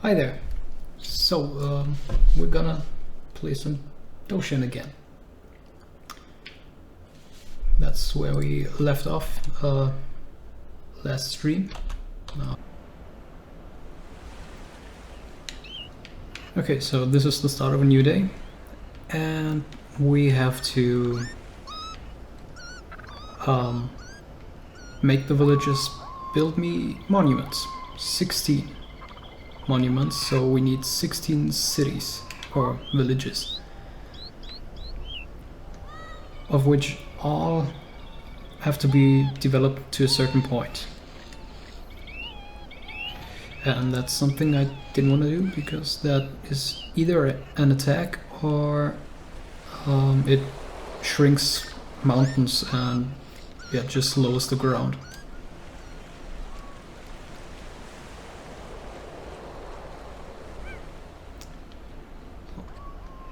Hi there. So, we're gonna play some Doshin again. That's where we left off last stream. Okay, so this is the start of a new day, and we have to make the villagers build me monuments. 16 monuments, so we need 16 cities or villages, of which all have to be developed to a certain point. And that's something I didn't want to do because that is either an attack or it shrinks mountains and just lowers the ground.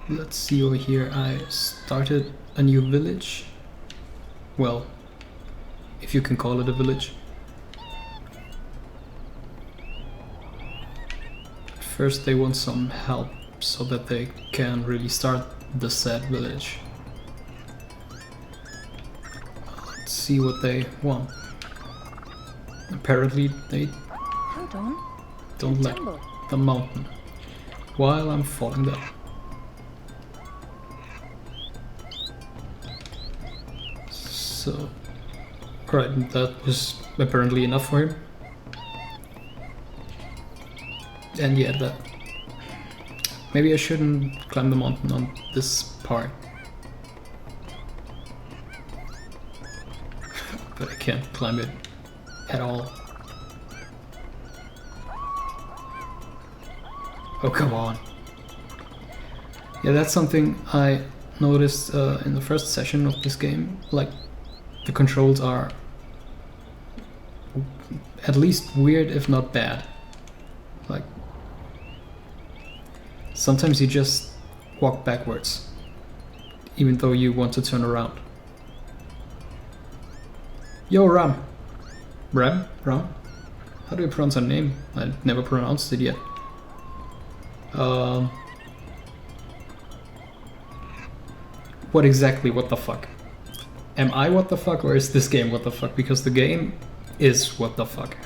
Let's see over here. I started a new village. Well, if you can call it a village. First they want some help so that they can really start the said village. Let's see what they want. Apparently they don't like the mountain while I'm falling down. So, right, that was apparently enough for him. And yeah, that... maybe I shouldn't climb the mountain on this part. But I can't climb it at all. Oh, come on. Yeah, that's something I noticed in the first session of this game. Like, the controls are at least weird, if not bad. Like, sometimes you just walk backwards, even though you want to turn around. Yo, Ram! Ram? Ram? How do you pronounce her name? I never pronounced it yet. What exactly what the fuck? Am I what the fuck, or is this game what the fuck? Because the game is what the fuck.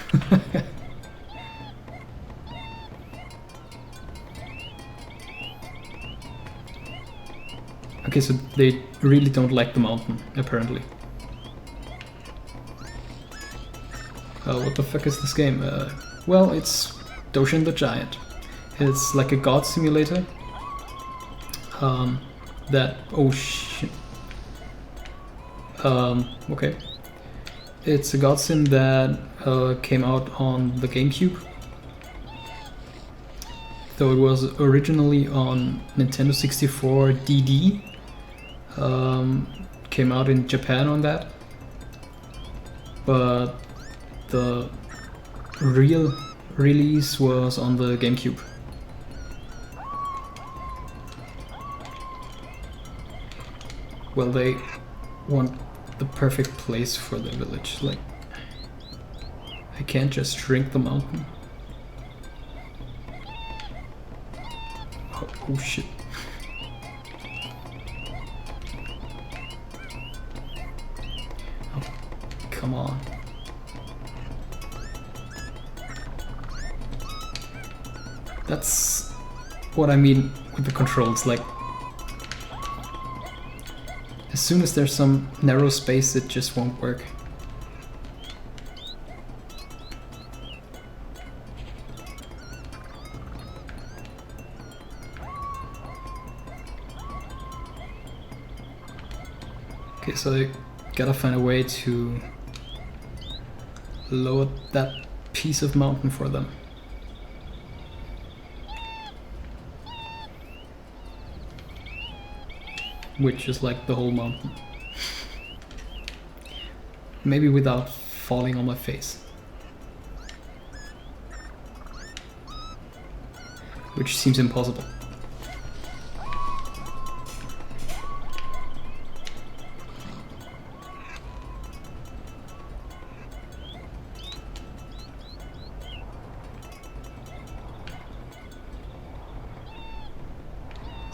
Okay, so they really don't like the mountain, apparently. What the fuck is this game? Well, it's Doshin the Giant. It's like a god simulator. Oh shit. Okay. It's a god sim that came out on the Gamecube. Though it was originally on Nintendo 64 DD. Came out in Japan on that. But the real release was on the Gamecube. Well, they want the perfect place for the village. Like, I can't just shrink the mountain. Oh shit. Oh, come on. That's what I mean with the controls. Like, as soon as there's some narrow space, it just won't work. Okay, so I gotta find a way to lower that piece of mountain for them. Which is like the whole mountain. Maybe without falling on my face. Which seems impossible.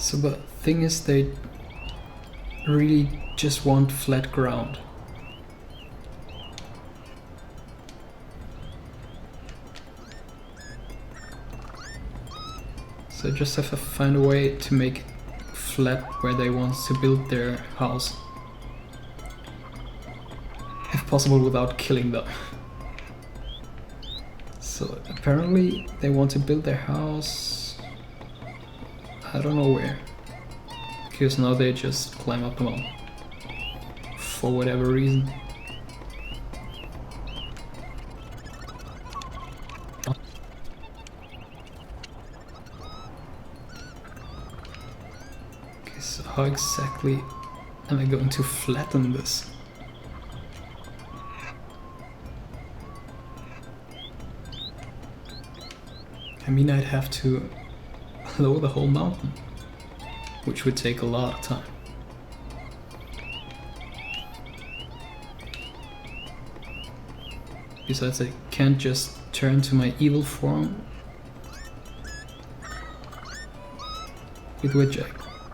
So the thing is, they really just want flat ground. So I just have to find a way to make it flat where they want to build their house. If possible without killing them. So apparently they want to build their house, I don't know where, because now they just climb up the mountain for whatever reason. Okay, so how exactly am I going to flatten this? I mean, I'd have to lower the whole mountain, which would take a lot of time. Besides, I can't just turn to my evil form, with which I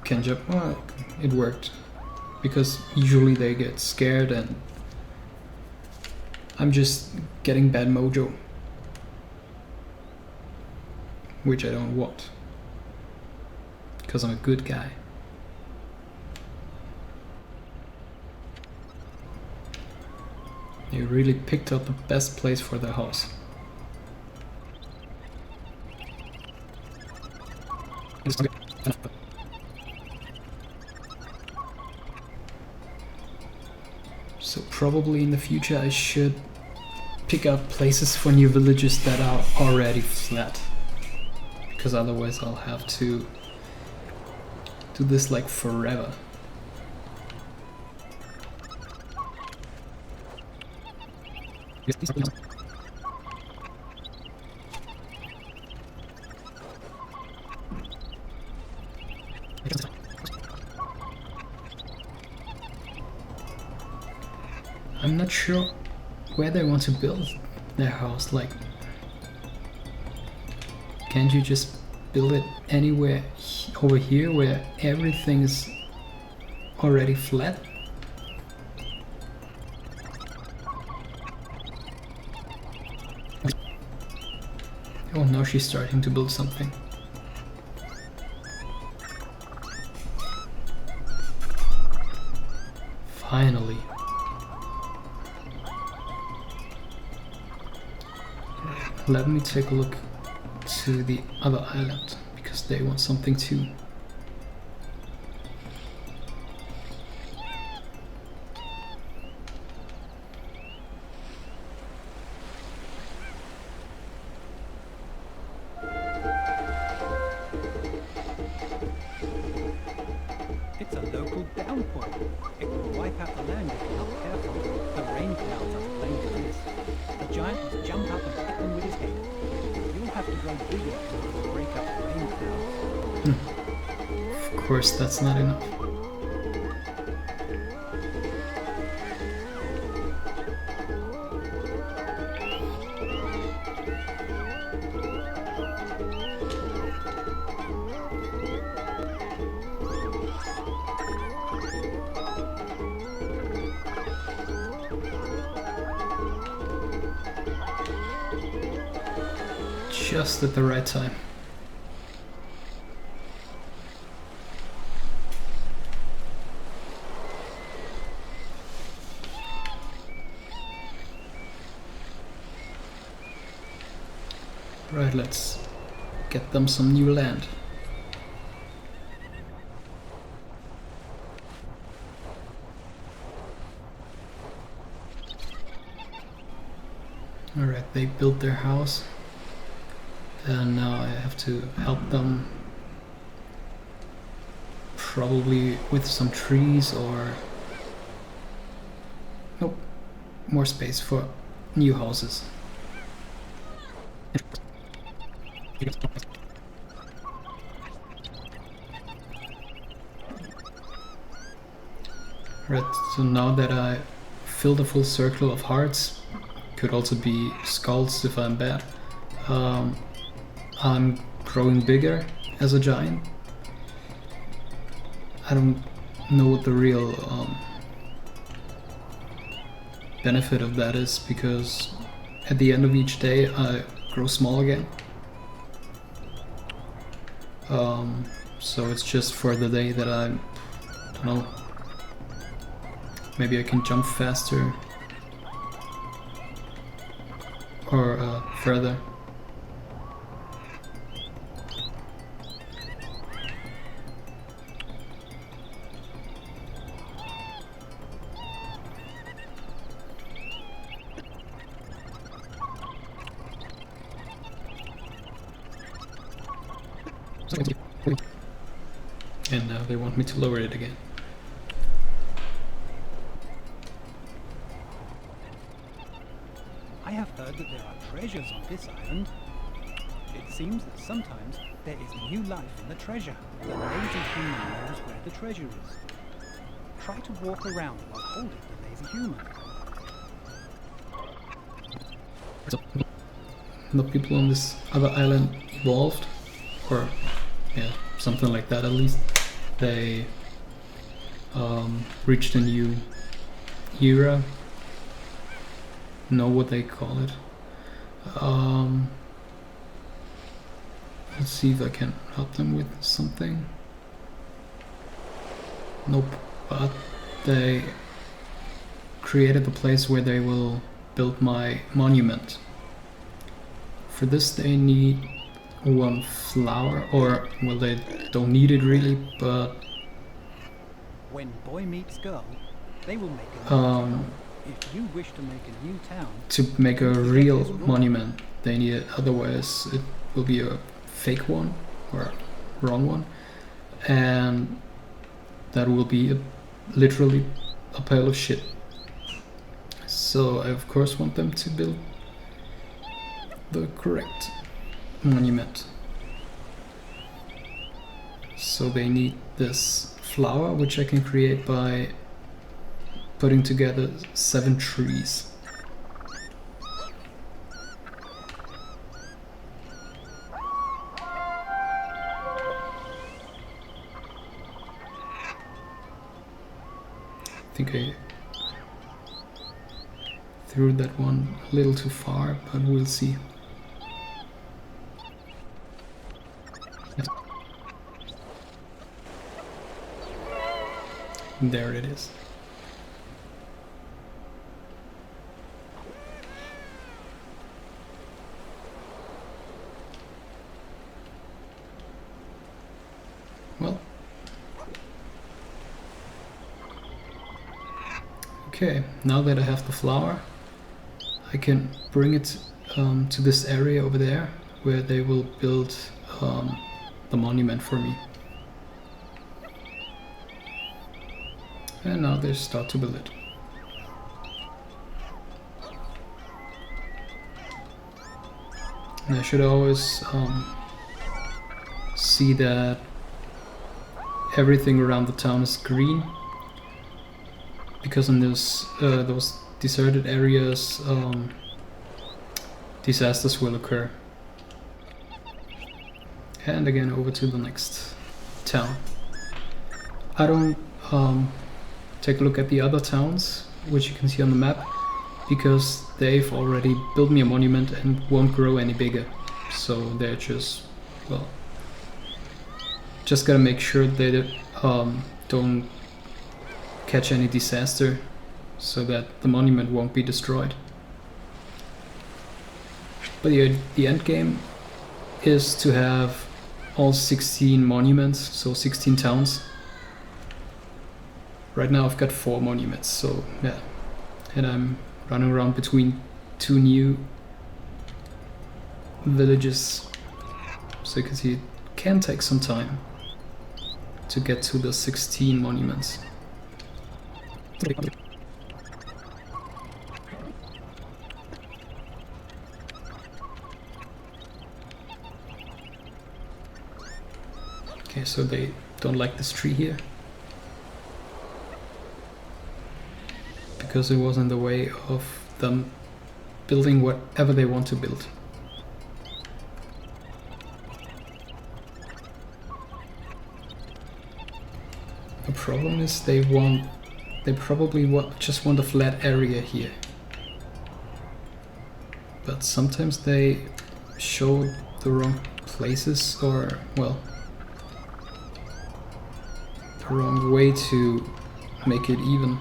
can jump. Well, it worked, because usually they get scared and I'm just getting bad mojo, which I don't want, because I'm a good guy. You really picked up the best place for the house. So probably in the future I should pick out places for new villages that are already flat, because otherwise I'll have to do this like forever. I'm not sure where they want to build their house. Like, can't you just build it anywhere over here where everything is already flat? Oh, now she's starting to build something. Finally. Let me take a look to the other island, because they want something too. It's a local downpour. It will wipe out the land if you're not careful. The rain clouds are plain to this. The giant must jump up and hit them with his head. You'll have to grow bigger to break up the rain clouds. Of course, that's not enough. Just at the right time. Right, let's get them some new land. Alright, they built their house. And now I have to help them, probably with some trees or... Nope, more space for new houses. Right, so now that I filled a full circle of hearts, could also be skulls if I'm bad, I'm growing bigger as a giant, I don't know what the real benefit of that is, because at the end of each day I grow small again. So it's just for the day that I don't know, maybe I can jump faster or further. And now they want me to lower it again. I have heard that there are treasures on this island. It seems that sometimes there is new life in the treasure. The lazy human knows where the treasure is. Try to walk around while holding the lazy human. So, the people on this other island evolved, or yeah, something like that at least. They reached a new era. Know what they call it. Let's see if I can help them with something. Nope, but they created the place where they will build my monument. For this they need 1 flower, or well, they don't need it really, but when boy meets girl, they will make a new town. If you wish to make a new town, to make a real monument they need it, otherwise it will be a fake one or wrong one, and that will be literally a pile of shit. So I of course want them to build the correct monument. So they need this flower, which I can create by putting together 7 trees. I think I threw that one a little too far, but we'll see. There it is. Well, okay, now that I have the flower, I can bring it to this area over there where they will build the monument for me. And now they start to build it. And I should always see that everything around the town is green, because in those deserted areas disasters will occur. And again over to the next town. I don't take a look at the other towns, which you can see on the map, because they've already built me a monument and won't grow any bigger. So they're just, well, just gotta make sure they don't catch any disaster so that the monument won't be destroyed. But the end game is to have all 16 monuments, so 16 towns. Right now I've got 4 monuments, so yeah. And I'm running around between 2 new villages. So you can see it can take some time to get to the 16 monuments. Okay, so they don't like this tree here, because it was in the way of them building whatever they want to build. problem is they probably just want a flat area here. But sometimes they show the wrong places, or, well, the wrong way to make it even.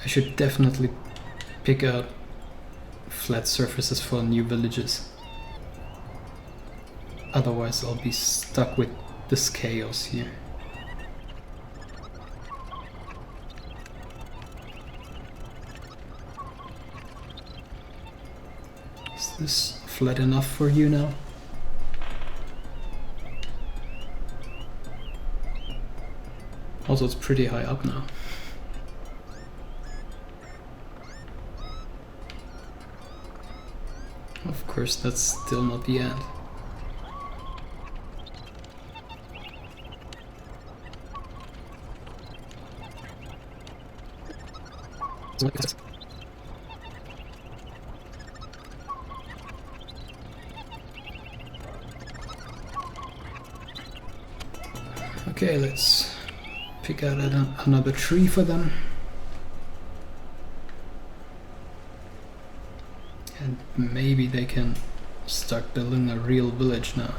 I should definitely pick out flat surfaces for new villages. Otherwise I'll be stuck with this chaos here. Is this flat enough for you now? Also, it's pretty high up now. Of course, that's still not the end. Okay, let's pick out another tree for them. And maybe they can start building a real village now.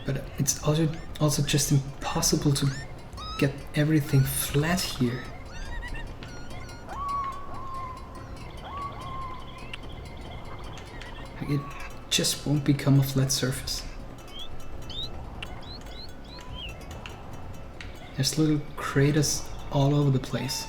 But it's also just impossible to get everything flat here. Like, it just won't become a flat surface. There's little craters all over the place.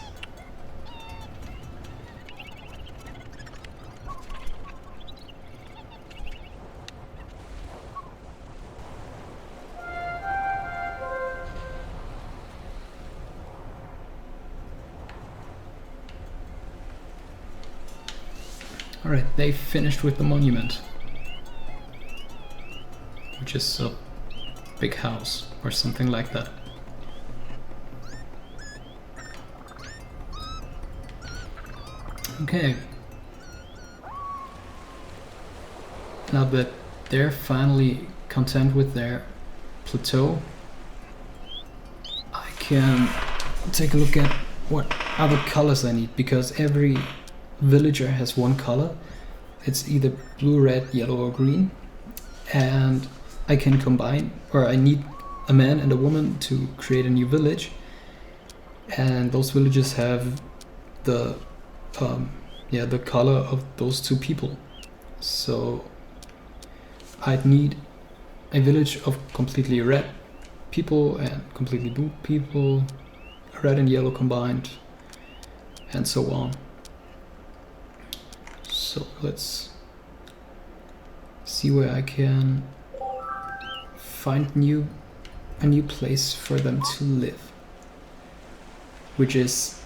Alright, they finished with the monument, which is a big house or something like that. Okay. Now that they're finally content with their plateau, I can take a look at what other colors I need, because every villager has one color. It's either blue, red, yellow or green, and I can combine, or I need a man and a woman to create a new village, and those villages have the color of those two people. So I'd need a village of completely red people and completely blue people, red and yellow combined, and so on. So let's see where I can find a new place for them to live, which is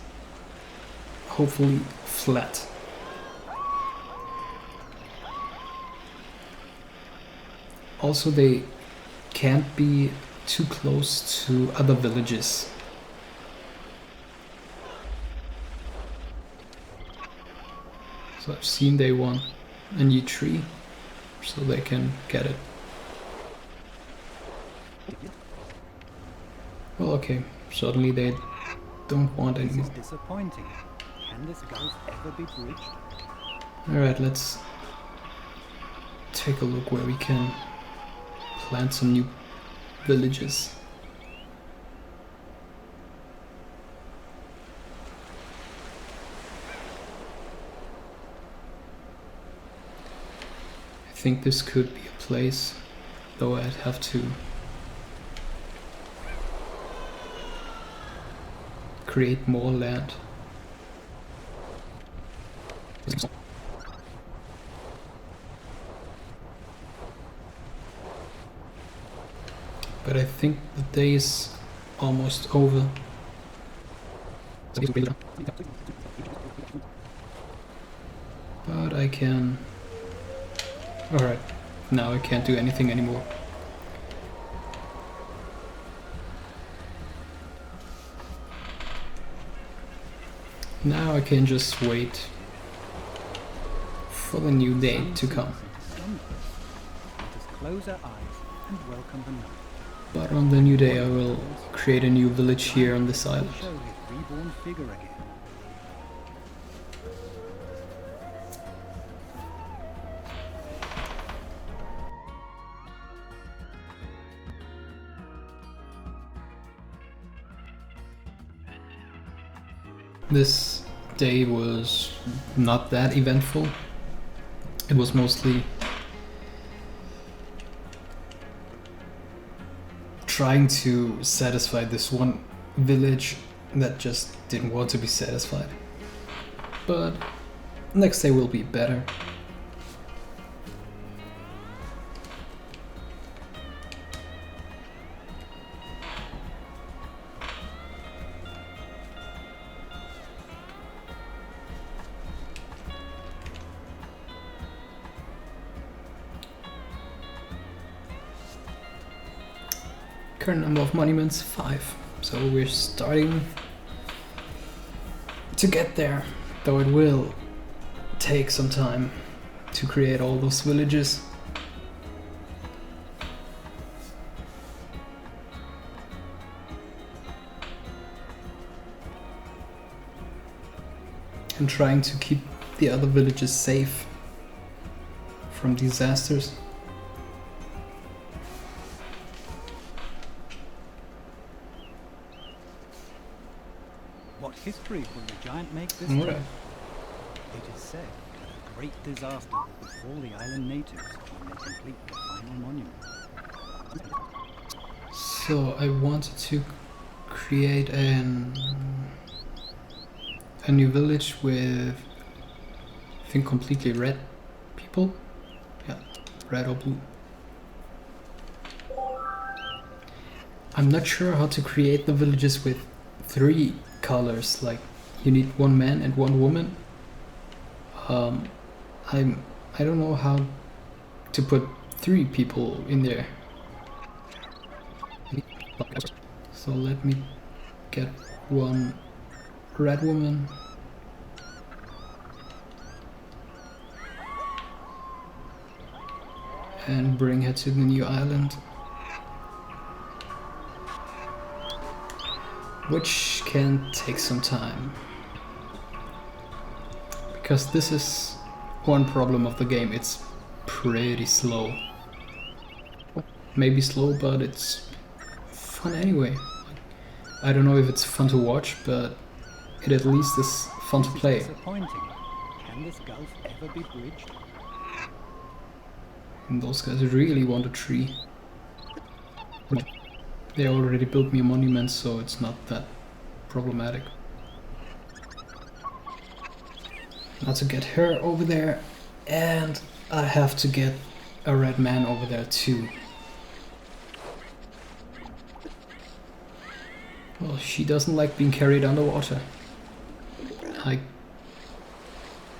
hopefully flat. Also, they can't be too close to other villages. So I've seen they want a new tree, so they can get it. Well, okay, suddenly they don't want any. This is disappointing. Can this gulf ever be bridged? Alright, let's take a look where we can plant some new villages. I think this could be a place, though I'd have to create more land. But I think the day is almost over. But I can Alright, now I can't do anything anymore. Now I can just wait for the new day to come. Let us close our eyes and welcome the night. But on the new day I will create a new village here on this island. Show his reborn figure again. This day was not that eventful. It was mostly trying to satisfy this one village that just didn't want to be satisfied. But next day will be better. Current number of monuments, 5. So we're starting to get there, though it will take some time to create all those villages. And trying to keep the other villages safe from disasters. What history will the giant make this Right. time? It is said that a great disaster will befall the island natives when they complete the final monument. So I wanted to create a new village with, I think, completely red people. Yeah, red or blue. I'm not sure how to create the villages with 3 colors. Like, you need 1 man and 1 woman. I don't know how to put 3 people in there. So let me get 1 red woman. And bring her to the new island. Which can take some time. Because this is one problem of the game, it's pretty slow. Maybe slow, but it's fun anyway. I don't know if it's fun to watch, but it at least is fun to play. Disappointing. Can this gulf ever be bridged? And those guys really want a tree. They already built me a monument, so it's not that problematic. Now to get her over there, and I have to get a red man over there too. Well, she doesn't like being carried underwater. I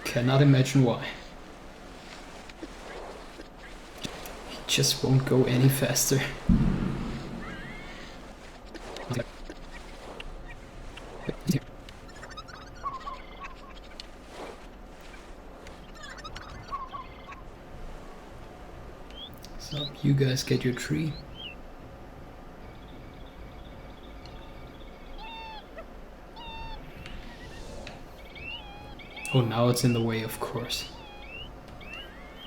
cannot imagine why. He just won't go any faster. So you guys get your tree. Oh, now it's in the way, of course.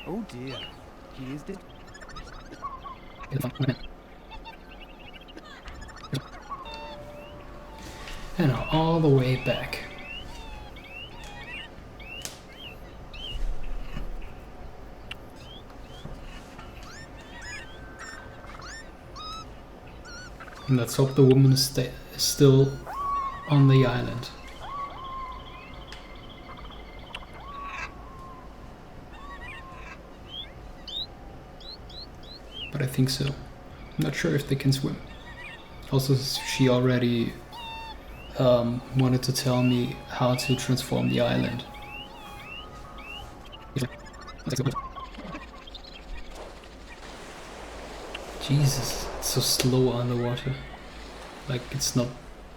Oh dear. He is dead. And now all the way back. And let's hope the woman is still on the island. But I think so. I'm not sure if they can swim. Also, she already wanted to tell me how to transform the island. Jesus, it's so slow underwater. Like, it's not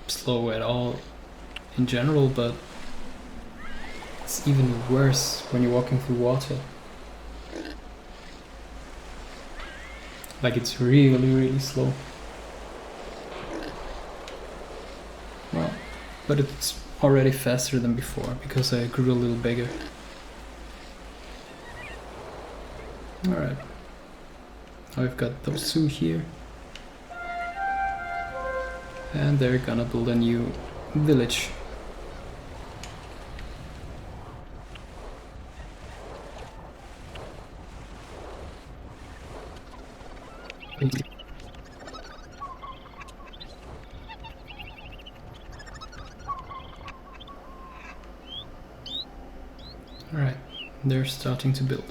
slow at all in general, but it's even worse when you're walking through water. Like, it's really, really slow. Well, but it's already faster than before because I grew a little bigger. Alright. I've got those two here. And they're gonna build a new village. Alright, they're starting to build.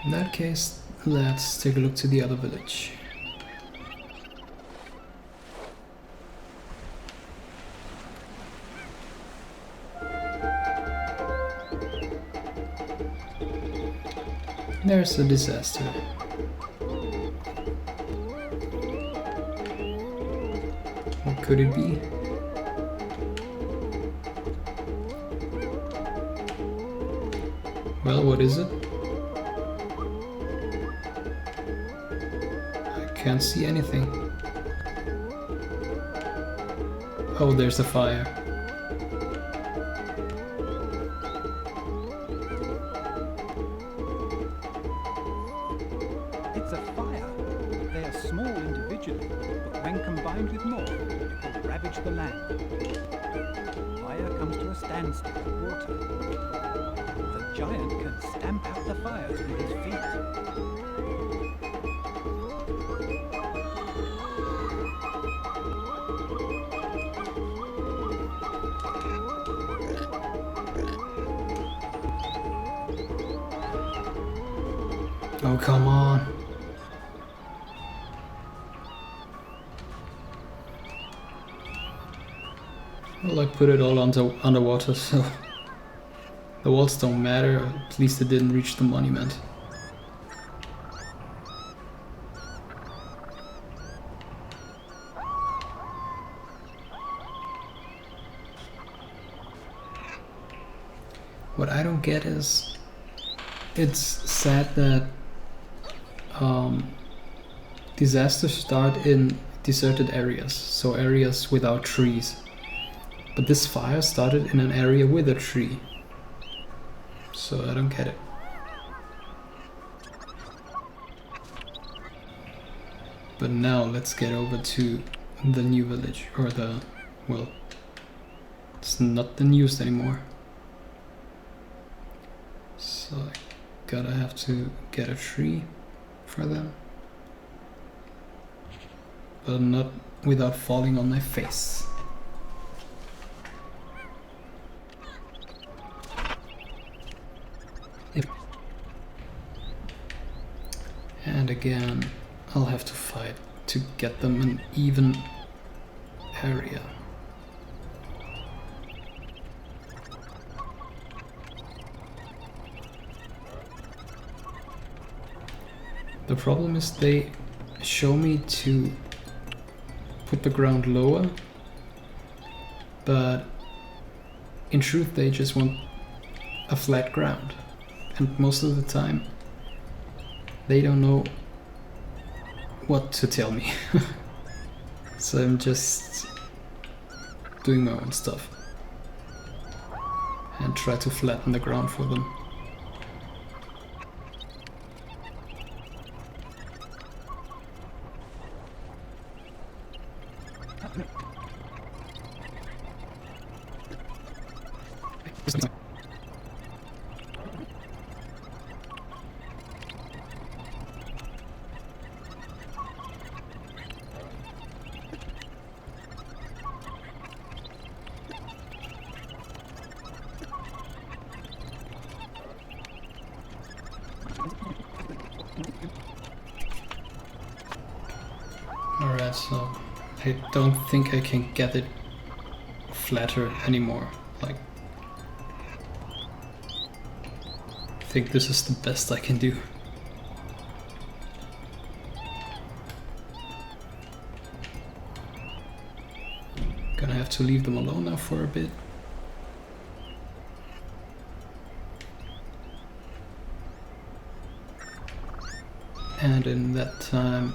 In that case, let's take a look to the other village. There's a disaster. What could it be? Well, what is it? I can't see anything. Oh, there's a fire. It's a fire. They are small individually, but when combined with more, it will ravage the land. Fire comes to a standstill at water. The giant can stamp out the fires with his feet. Oh, come on. Well, I put it all underwater, so the walls don't matter. At least it didn't reach the monument. What I don't get is, it's sad that disasters start in deserted areas, so areas without trees. But this fire started in an area with a tree. So I don't get it. But now let's get over to the new village, or the, well, it's not the newest anymore. So I gotta have to get a tree for them. But not without falling on my face. And again, I'll have to fight to get them an even area. The problem is they show me to put the ground lower, but in truth they just want a flat ground, and most of the time they don't know what to tell me. So I'm just doing my own stuff and try to flatten the ground for them. Alright, so I don't think I can get it flatter anymore. Like, I think this is the best I can do. have to leave them alone now for a bit. And in that time,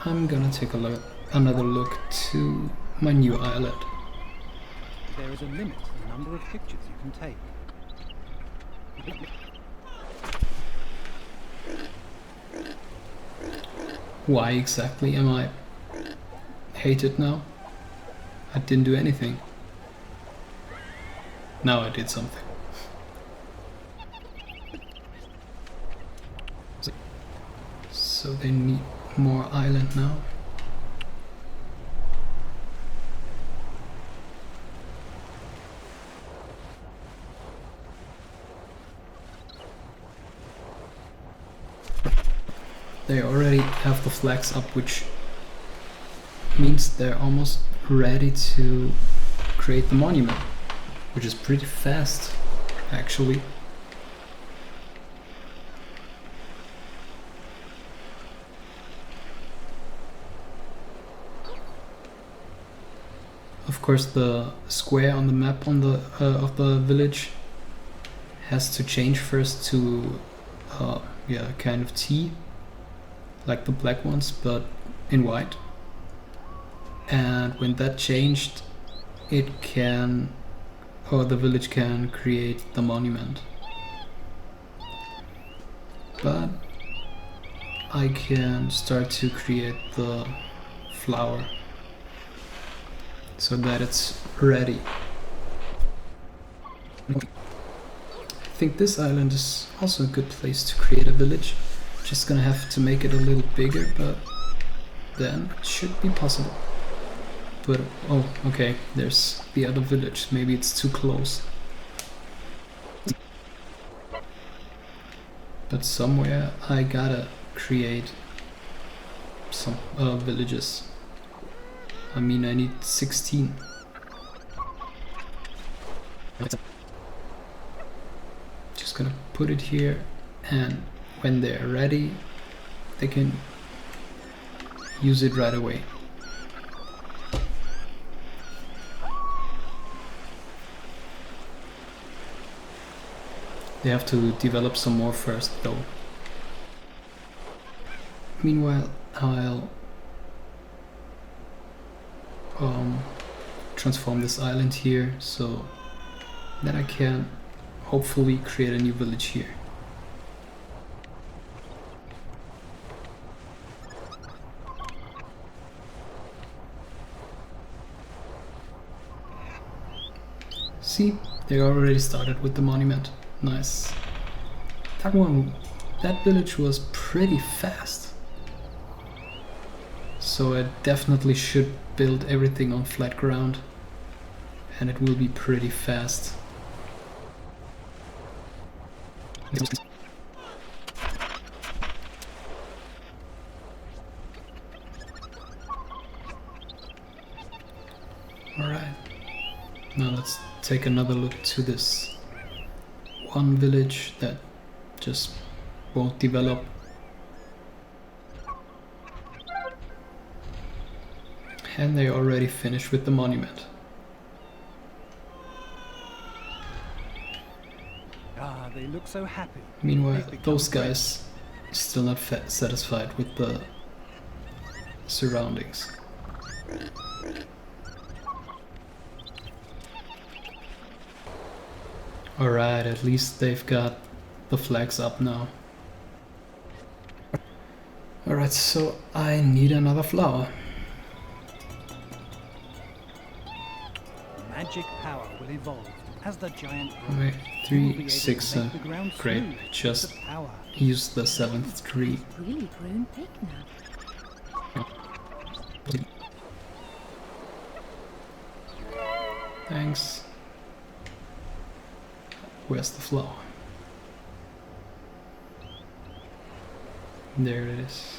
I'm gonna take another look to my new island. There is a limit to the number of pictures you can take. Why exactly am I hated now? I didn't do anything. Now I did something. So they need more island now. They already have the flags up, which means they're almost ready to create the monument, which is pretty fast, actually. Of course, the square on the map on the of the village has to change first to yeah, kind of T, like the black ones, but in white. And when that changed, it can, or the village can create the monument. But I can start to create the flower so that it's ready. I think this island is also a good place to create a village. Just gonna have to make it a little bigger, but then it should be possible. But oh, okay, there's the other village. Maybe it's too close. But somewhere I gotta create some villages. I mean, I need 16. Just gonna put it here, and when they're ready, they can use it right away. They have to develop some more first, though. Meanwhile, I'll transform this island here so that I can hopefully create a new village here. See, they already started with the monument. Nice. That village was pretty fast. So I definitely should build everything on flat ground, and it will be pretty fast. Alright, now let's take another look to this one village that just won't develop. And they already finished with the monument. Ah, they look so happy. Meanwhile, those guys still not satisfied with the surroundings. Alright, at least they've got the flags up now. Alright, so I need another flower. Magic power will evolve as the giant grows. Alright, You will be 3, able 6, to make the ground great. smooth with Just the power. use the 7th tree. Really grown big now. Thanks. Where's the flower? There it is.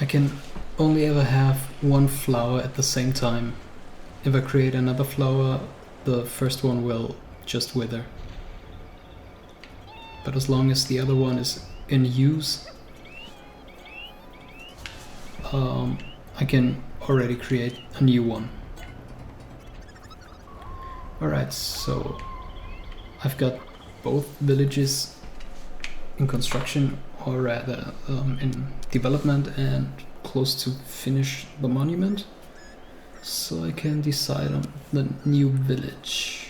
I can only ever have one flower at the same time. If I create another flower, the first one will just wither. But as long as the other one is in use, I can already create a new one. Alright, so I've got both villages in construction, or rather in development and close to finish the monument. So I can decide on the new village,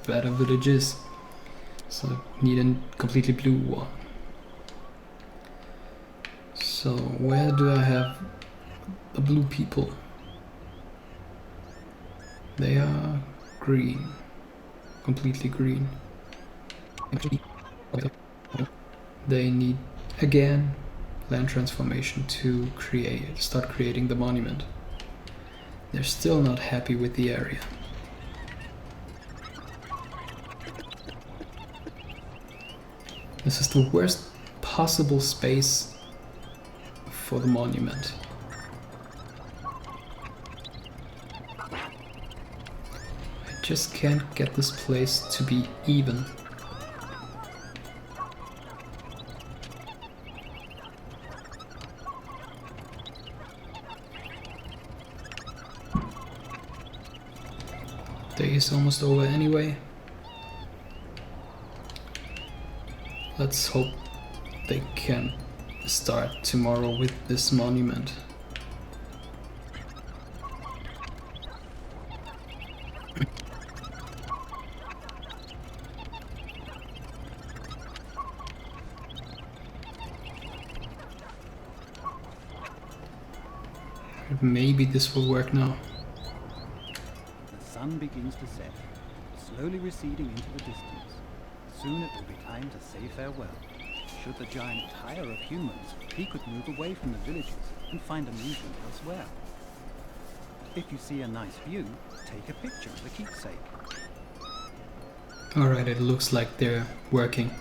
better villages. So I need a completely blue one. So where do I have the blue people? They are green, completely green. They need again land transformation to start creating the monument. They're still not happy with the area. This is the worst possible space for the monument. I just can't get this place to be even. Day is almost over anyway. Let's hope they can start tomorrow with this monument. Maybe this will work now. The sun begins to set, slowly receding into the distance. Soon it will be time to say farewell. Should the giant tire of humans, he could move away from the villages and find amusement elsewhere. If you see a nice view, take a picture as a keepsake. Alright, it looks like they're working.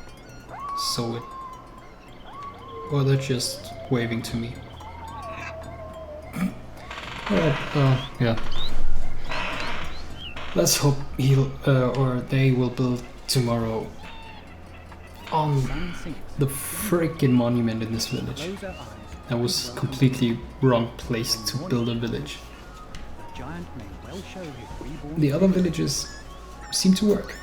So it... or they're just waving to me. Alright, yeah. Let's hope he'll, or they will build tomorrow on the freaking monument in this village. That was completely wrong place to build a village. The other villages seem to work.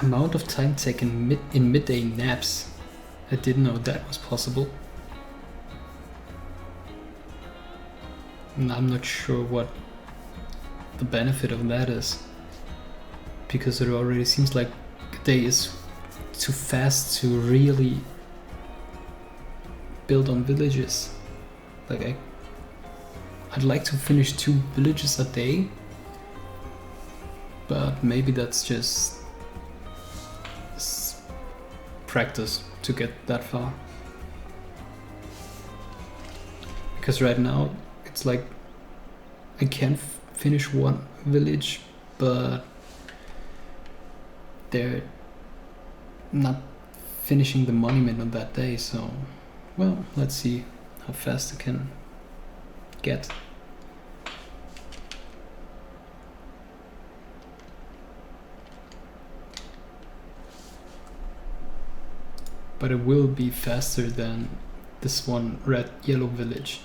Amount of time taken in midday naps. I didn't know that was possible. And I'm not sure what the benefit of that is, because it already seems like a day is too fast to really build on villages. Like I'd like to finish 2 villages a day, but maybe that's just practice to get that far. Because right now it's like I can finish 1 village, but they're not finishing the monument on that day, so well, let's see how fast I can get. But it will be faster than this one red-yellow village.